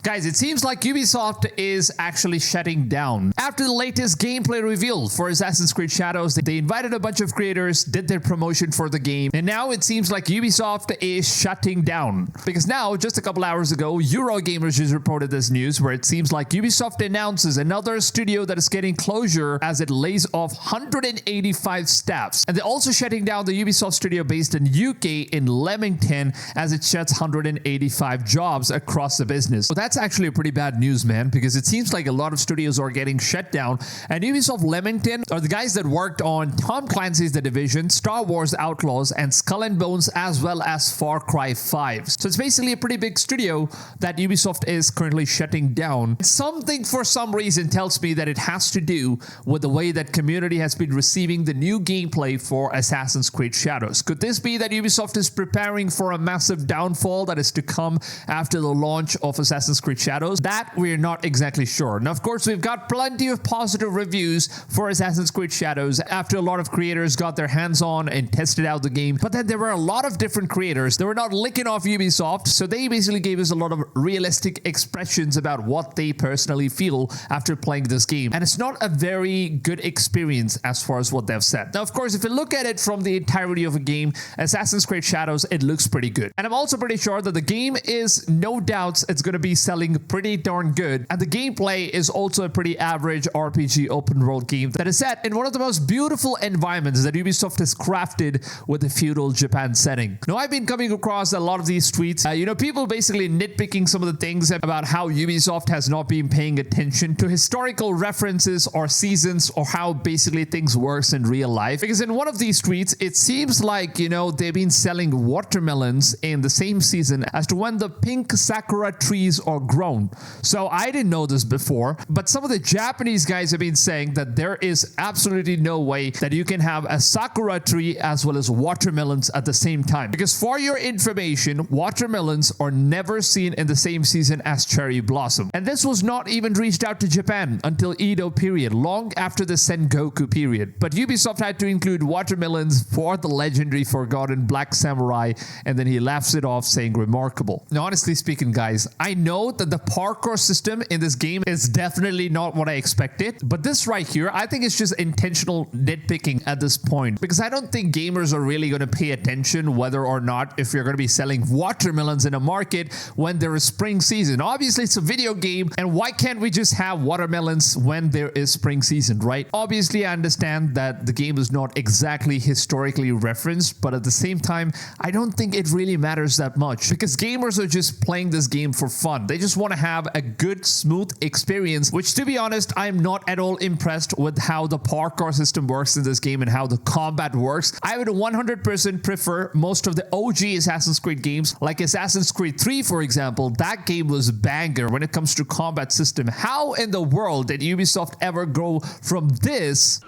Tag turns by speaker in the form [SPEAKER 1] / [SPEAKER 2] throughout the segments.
[SPEAKER 1] Guys, it seems like Ubisoft is actually shutting down. After the latest gameplay reveal for Assassin's Creed Shadows, they invited a bunch of creators, did their promotion for the game, and now it seems like Ubisoft is shutting down. Because now, just a couple hours ago, Eurogamers just reported this news where it seems like Ubisoft announces another studio that is getting closure as it lays off 185 staffs. And they're also shutting down the Ubisoft studio based in UK in Leamington as it shuts 185 jobs across the business. So that's actually a pretty bad news, man, because it seems like a lot of studios are getting shut down. And Ubisoft Leamington are the guys that worked on Tom Clancy's The Division, Star Wars Outlaws, and Skull and Bones, as well as Far Cry 5. So it's basically a pretty big studio that Ubisoft is currently shutting down. Something for some reason tells me that it has to do with the way that community has been receiving the new gameplay for Assassin's Creed Shadows. Could this be that Ubisoft is preparing for a massive downfall that is to come after the launch of Assassin's Creed Shadows? That we're not exactly sure. Now, of course, we've got plenty of positive reviews for Assassin's Creed Shadows after a lot of creators got their hands on and tested out the game. But then there were a lot of different creators that were not licking off Ubisoft, so they basically gave us a lot of realistic expressions about what they personally feel after playing this game. And it's not a very good experience as far as what they've said. Now, of course, if you look at it from the entirety of a game, Assassin's Creed Shadows, it looks pretty good. And I'm also pretty sure that the game is, no doubts, it's going to be selling pretty darn good, and the gameplay is also a pretty average RPG open world game that is set in one of the most beautiful environments that Ubisoft has crafted with the feudal Japan setting. Now, I've been coming across a lot of these tweets, people basically nitpicking some of the things about how Ubisoft has not been paying attention to historical references or seasons or how basically things works in real life. Because in one of these tweets, it seems like, they've been selling watermelons in the same season as to when the pink sakura trees are grown. So I didn't know this before, but some of the Japanese guys have been saying that there is absolutely no way that you can have a sakura tree as well as watermelons at the same time. Because for your information, watermelons are never seen in the same season as cherry blossom. And this was not even reached out to Japan until Edo period, long after the Sengoku period. But Ubisoft had to include watermelons for the legendary forgotten Black Samurai, and then he laughs it off saying remarkable. Now, honestly speaking, guys, I know that the parkour system in this game is definitely not what I expected, but this right here, I think it's just intentional nitpicking at this point, because I don't think gamers are really going to pay attention whether or not if you're going to be selling watermelons in a market when there is spring season. Obviously, it's a video game, and why can't we just have watermelons when there is spring season, right? Obviously, I understand that the game is not exactly historically referenced, but at the same time, I don't think it really matters that much, because gamers are just playing this game for fun. They just want to have a good, smooth experience, which, to be honest, I'm not at all impressed with how the parkour system works in this game and how the combat works. I would 100% prefer most of the OG Assassin's Creed games, like Assassin's Creed 3, for example. That game was banger when it comes to combat system. How in the world did Ubisoft ever go from this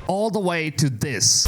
[SPEAKER 1] all the way to this?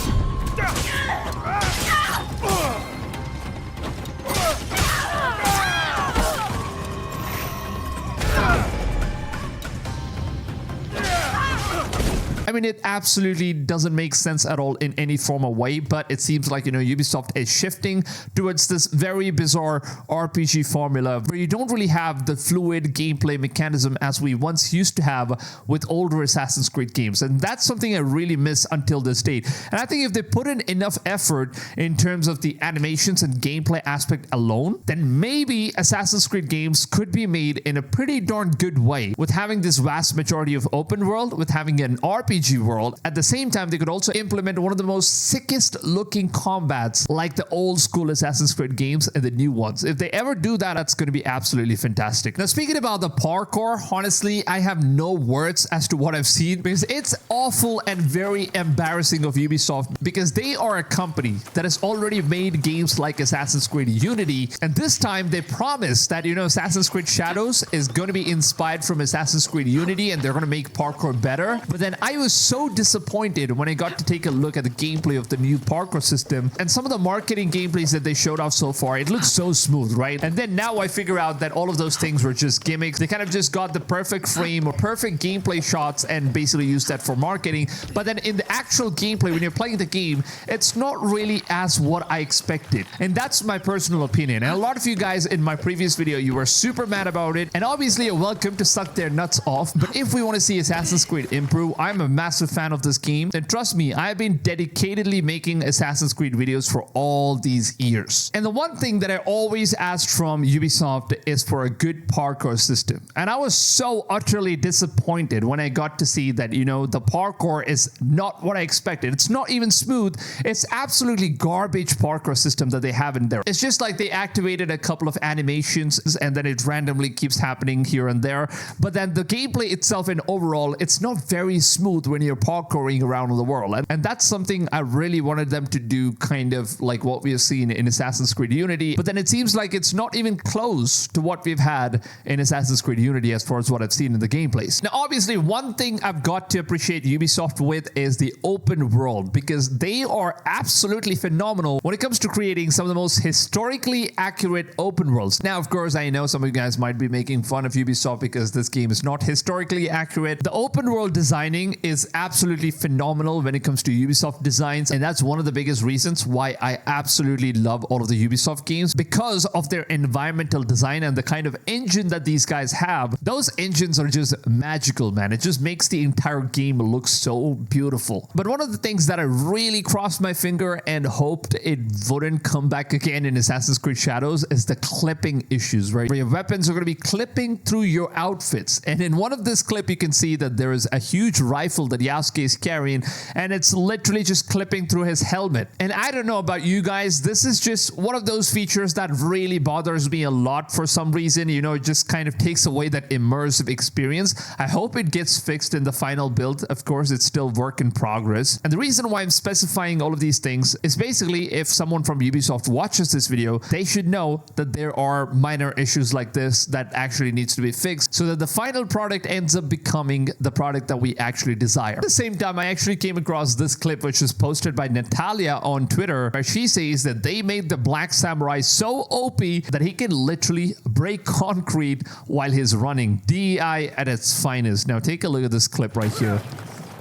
[SPEAKER 1] I mean, it absolutely doesn't make sense at all in any form or way, but it seems like, Ubisoft is shifting towards this very bizarre RPG formula where you don't really have the fluid gameplay mechanism as we once used to have with older Assassin's Creed games. And that's something I really miss until this date. And I think if they put in enough effort in terms of the animations and gameplay aspect alone, then maybe Assassin's Creed games could be made in a pretty darn good way, with having this vast majority of open world, with having an RPG world. At the same time, they could also implement one of the most sickest looking combats like the old school Assassin's Creed games and the new ones. If they ever do that, that's going to be absolutely fantastic. Now, speaking about the parkour, honestly, I have no words as to what I've seen, because it's awful and very embarrassing of Ubisoft, because they are a company that has already made games like Assassin's Creed Unity, and this time they promised that, Assassin's Creed Shadows is going to be inspired from Assassin's Creed Unity and they're going to make parkour better. But then I was was so disappointed when I got to take a look at the gameplay of the new parkour system and some of the marketing gameplays that they showed off so far. It looks so smooth, right? And then now I figure out that all of those things were just gimmicks. They kind of just got the perfect frame or perfect gameplay shots and basically used that for marketing. But then in the actual gameplay, when you're playing the game, it's not really as what I expected. And that's my personal opinion. And a lot of you guys in my previous video, you were super mad about it. And obviously you're welcome to suck their nuts off. But if we want to see Assassin's Creed improve, I'm a massive fan of this game. And trust me, I've been dedicatedly making Assassin's Creed videos for all these years. And the one thing that I always asked from Ubisoft is for a good parkour system. And I was so utterly disappointed when I got to see that, you know, the parkour is not what I expected. It's not even smooth. It's absolutely garbage parkour system that they have in there. It's just like they activated a couple of animations and then it randomly keeps happening here and there. But then the gameplay itself and overall, it's not very smooth when you're parkouring around the world. And that's something I really wanted them to do, kind of like what we have seen in Assassin's Creed Unity. But then it seems like it's not even close to what we've had in Assassin's Creed Unity as far as what I've seen in the gameplays. Now, obviously, one thing I've got to appreciate Ubisoft with is the open world, because they are absolutely phenomenal when it comes to creating some of the most historically accurate open worlds. Now, of course, I know some of you guys might be making fun of Ubisoft because this game is not historically accurate. The open world designing is absolutely phenomenal when it comes to Ubisoft designs, and that's one of the biggest reasons why I absolutely love all of the Ubisoft games, because of their environmental design and the kind of engine that these guys have. Those engines are just magical, man. It just makes the entire game look so beautiful. But one of the things that I really crossed my finger and hoped it wouldn't come back again in Assassin's Creed Shadows is the clipping issues, right? Where your weapons are going to be clipping through your outfits. And in one of this clip, you can see that there is a huge rifle that Yasuke is carrying, and it's literally just clipping through his helmet. And I don't know about you guys, this is just one of those features that really bothers me a lot for some reason. You know, it just kind of takes away that immersive experience. I hope it gets fixed in the final build. Of course, it's still work in progress. And the reason why I'm specifying all of these things is basically if someone from Ubisoft watches this video, they should know that there are minor issues like this that actually needs to be fixed so that the final product ends up becoming the product that we actually desire. At the same time, I actually came across this clip which was posted by Natalia on Twitter, where she says that they made the Black Samurai so OP that he can literally break concrete while he's running. DEI at its finest. Now take a look at this clip right here.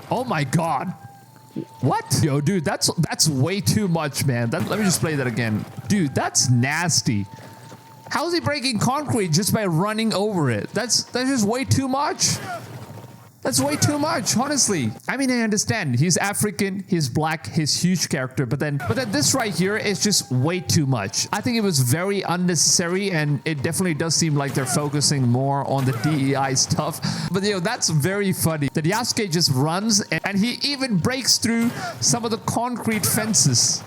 [SPEAKER 1] Oh my god. What? Yo, dude, that's way too much, man. Let me just play that again. Dude, that's nasty. How is he breaking concrete just by running over it? That's just way too much. That's way too much, honestly. I mean, I understand. He's African, he's black, he's huge character, but then this right here is just way too much. I think it was very unnecessary, and it definitely does seem like they're focusing more on the DEI stuff. But you know, that's very funny that Yasuke just runs and he even breaks through some of the concrete fences.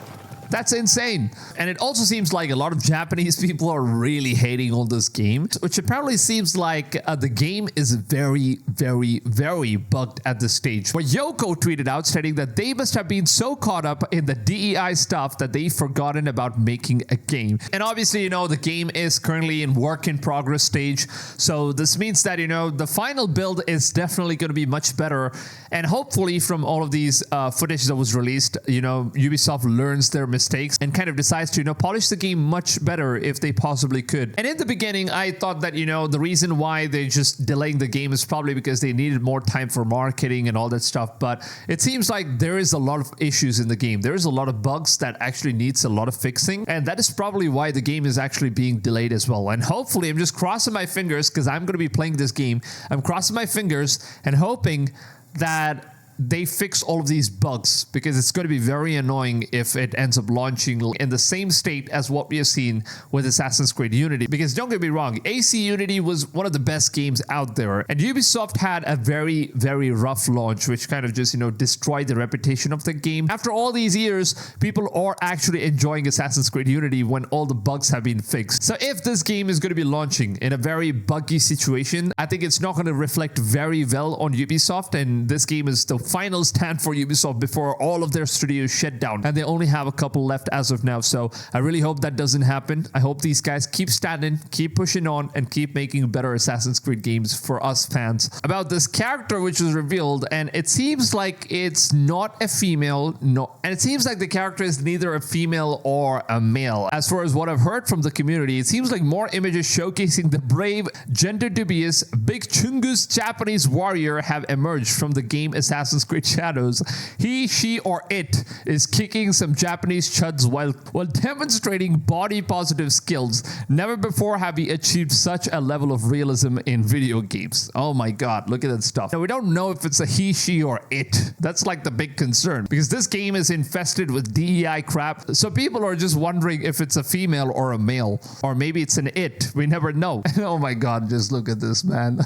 [SPEAKER 1] That's insane. And it also seems like a lot of Japanese people are really hating on this game, which apparently seems like the game is very, very, very bugged at this stage. But Yoko tweeted out stating that they must have been so caught up in the DEI stuff that they've forgotten about making a game. And obviously, you know, the game is currently in work in progress stage. So this means that, you know, the final build is definitely going to be much better. And hopefully from all of these footage that was released, you know, Ubisoft learns their mistakes and kind of decides to, you know, polish the game much better if they possibly could. And in the beginning, I thought that, you know, the reason why they're just delaying the game is probably because they needed more time for marketing and all that stuff. But it seems like there is a lot of issues in the game. There is a lot of bugs that actually needs a lot of fixing. And that is probably why the game is actually being delayed as well. And hopefully, I'm just crossing my fingers because I'm going to be playing this game. I'm crossing my fingers and hoping that they fix all of these bugs, because it's going to be very annoying if it ends up launching in the same state as what we have seen with Assassin's Creed Unity. Because don't get me wrong, AC Unity was one of the best games out there, and Ubisoft had a very, very rough launch, which kind of just, you know, destroyed the reputation of the game. After all these years, people are actually enjoying Assassin's Creed Unity when all the bugs have been fixed. So if this game is going to be launching in a very buggy situation, I think it's not going to reflect very well on Ubisoft, and this game is the final stand for Ubisoft before all of their studios shut down, and they only have a couple left as of now. So I really hope that doesn't happen. I hope these guys keep standing, keep pushing on, and keep making better Assassin's Creed games for us fans. About this character which was revealed, and it seems like it's not a female, and it seems like the character is neither a female or a male. As far as what I've heard from the community, it seems like more images showcasing the brave, gender-dubious, big Chungus Japanese warrior have emerged from the game Assassin's Creed Shadows. He, she, or it is kicking some Japanese chuds while demonstrating body-positive skills. Never before have we achieved such a level of realism in video games. Oh my god, look at that stuff. Now, we don't know if it's a he, she, or it. That's like the big concern, because this game is infested with DEI crap, so people are just wondering if it's a female or a male, or maybe it's an it. We never know. Oh my god, just look at this, man.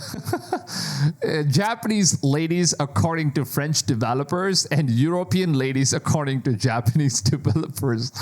[SPEAKER 1] Japanese ladies according to French developers, and European ladies according to Japanese developers.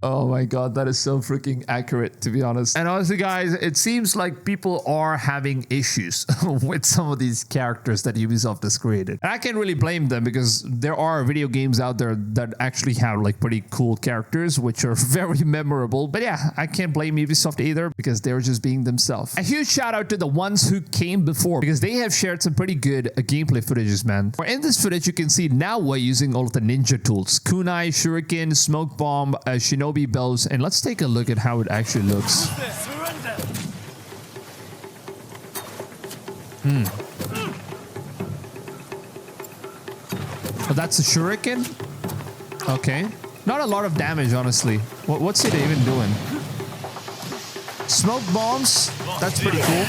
[SPEAKER 1] Oh my god, that is so freaking accurate, to be honest. And honestly, guys, it seems like people are having issues with some of these characters that Ubisoft has created. And I can't really blame them, because there are video games out there that actually have like pretty cool characters which are very memorable. But yeah, I can't blame Ubisoft either, because they're just being themselves. A huge shout out to the ones who came before, because they have shared some pretty good gameplay footages, man. For in this footage, you can see Naoe using all of the ninja tools: kunai, shuriken, smoke bomb, shinobi bows, and let's take a look at how it actually looks. Oh, that's a shuriken? Okay. Not a lot of damage, honestly. What's it even doing? Smoke bombs? That's pretty cool.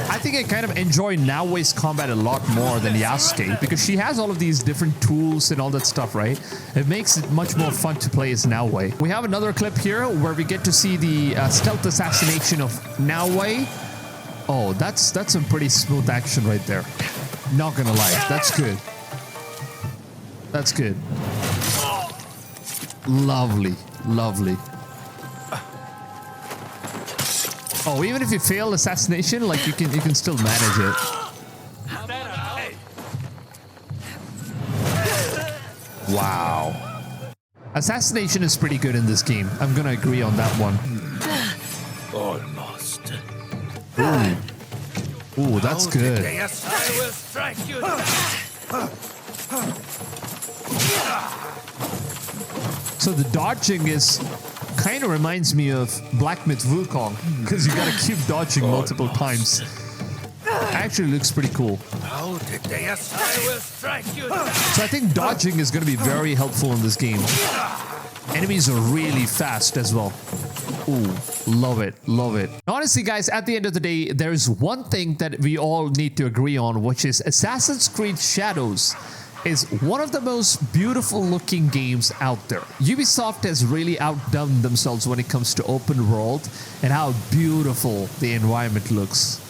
[SPEAKER 1] I think I kind of enjoy Naoe's combat a lot more than Yasuke, because she has all of these different tools and all that stuff, right? It makes it much more fun to play as Naoe. We have another clip here where we get to see the stealth assassination of Naoe. Oh, that's some pretty smooth action right there. Not gonna lie, that's good. That's good. Lovely, lovely. Oh, even if you fail assassination, like you can still manage it. Wow. Assassination is pretty good in this game. I'm gonna agree on that one.
[SPEAKER 2] Almost.
[SPEAKER 1] Ooh, that's good.
[SPEAKER 2] I will strike you.
[SPEAKER 1] So the dodging is kind of reminds me of Black Myth Wukong, because you gotta keep dodging multiple times. Actually looks pretty cool.
[SPEAKER 2] I will strike you.
[SPEAKER 1] So I think dodging is going to be very helpful in this game. Enemies are really fast as well. Ooh, love it, love it. Honestly, guys, at the end of the day, there's one thing that we all need to agree on, which is Assassin's Creed Shadows is one of the most beautiful looking games out there. Ubisoft has really outdone themselves when it comes to open world and how beautiful the environment looks.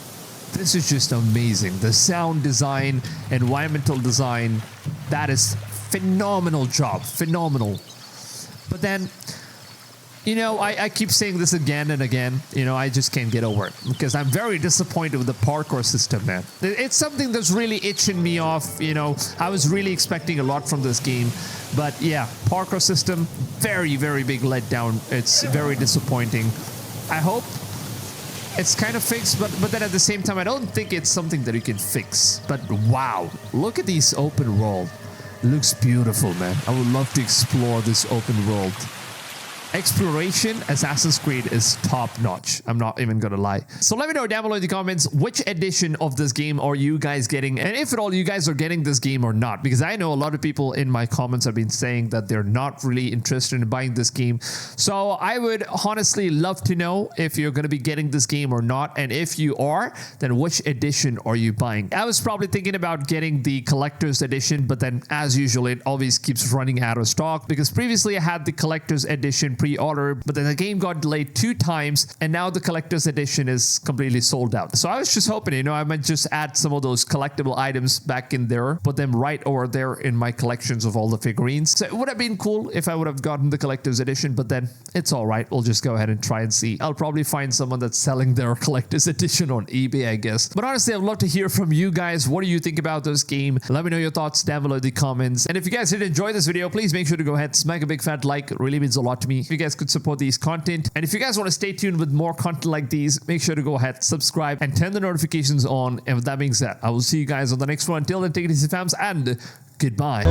[SPEAKER 1] This is just amazing. The sound design, environmental design, that is phenomenal job, phenomenal. But then, you know, I keep saying this again and again, you know, I just can't get over it because I'm very disappointed with the parkour system, man. It's something that's really itching me off, you know. I was really expecting a lot from this game, but yeah, parkour system, very, very big letdown. It's very disappointing. I hope it's kind of fixed, but then at the same time, I don't think it's something that you can fix. But wow, look at these open world. It looks beautiful, man. I would love to explore this open world. Exploration, Assassin's Creed is top-notch. I'm not even gonna lie. So let me know down below in the comments which edition of this game are you guys getting, and if at all you guys are getting this game or not, because I know a lot of people in my comments have been saying that they're not really interested in buying this game. So I would honestly love to know if you're gonna be getting this game or not, and if you are, then which edition are you buying? I was probably thinking about getting the collector's edition, but then as usual, it always keeps running out of stock, because previously I had the collector's edition pre-order, but then the game got delayed 2 times, and now the collector's edition is completely sold out. So I was just hoping, I might just add some of those collectible items back in there, put them right over there in my collections of all the figurines. So it would have been cool if I would have gotten the collector's edition, but then it's all right. We'll just go ahead and try and see. I'll probably find someone that's selling their collector's edition on eBay, I guess. But honestly, I'd love to hear from you guys. What do you think about this game? Let me know your thoughts down below in the comments. And if you guys did enjoy this video, please make sure to go ahead, smack a big fat like. It really means a lot to me if you guys could support these content. And if you guys want to stay tuned with more content like these, make sure to go ahead, subscribe, and turn the notifications on. And with that being said, I will see you guys on the next one. Until then, take it easy, fams, and goodbye.